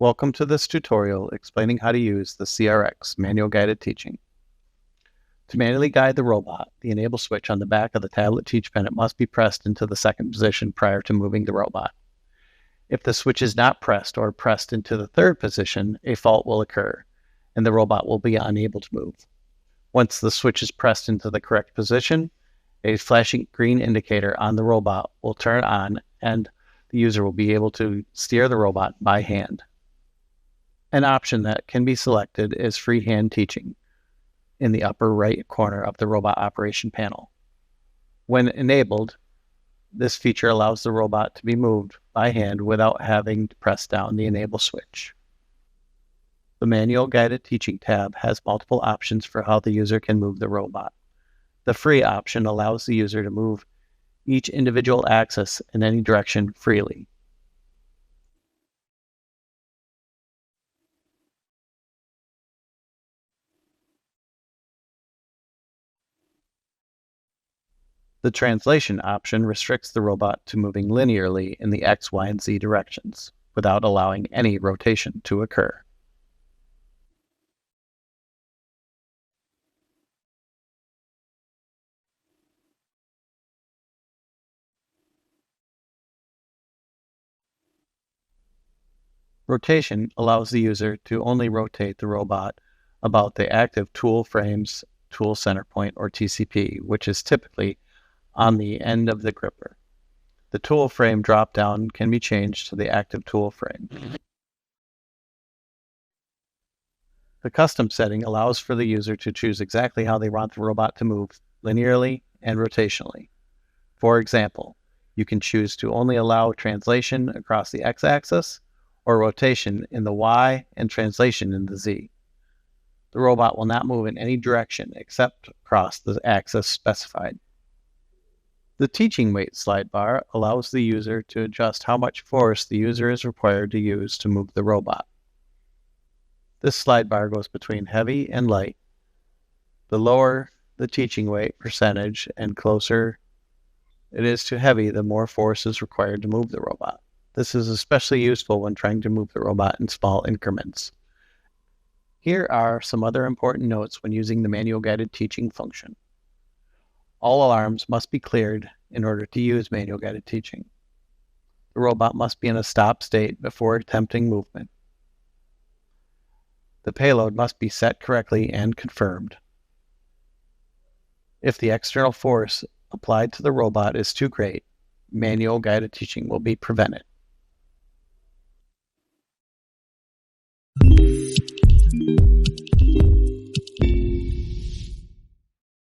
Welcome to this tutorial explaining how to use the CRX manual guided teaching. To manually guide the robot, the enable switch on the back of the tablet teach pen must be pressed into the second position prior to moving the robot. If the switch is not pressed or pressed into the third position, a fault will occur, and the robot will be unable to move. Once the switch is pressed into the correct position, a flashing green indicator on the robot will turn on and the user will be able to steer the robot by hand. An option that can be selected is freehand teaching in the upper right corner of the robot operation panel. When enabled, this feature allows the robot to be moved by hand without having to press down the enable switch. The manual guided teaching tab has multiple options for how the user can move the robot. The free option allows the user to move each individual axis in any direction freely. The translation option restricts the robot to moving linearly in the X, Y, and Z directions, without allowing any rotation to occur. Rotation allows the user to only rotate the robot about the active tool frame's tool center point, or TCP, which is typically on the end of the gripper. The tool frame drop-down can be changed to the active tool frame. The custom setting allows for the user to choose exactly how they want the robot to move linearly and rotationally. For example, you can choose to only allow translation across the X-axis or rotation in the Y and translation in the Z. The robot will not move in any direction except across the axis specified. The teaching weight slide bar allows the user to adjust how much force the user is required to use to move the robot. This slide bar goes between heavy and light. The lower the teaching weight percentage and closer it is to heavy, the more force is required to move the robot. This is especially useful when trying to move the robot in small increments. Here are some other important notes when using the manual guided teaching function. All alarms must be cleared in order to use manual guided teaching. The robot must be in a stop state before attempting movement. The payload must be set correctly and confirmed. If the external force applied to the robot is too great, manual guided teaching will be prevented.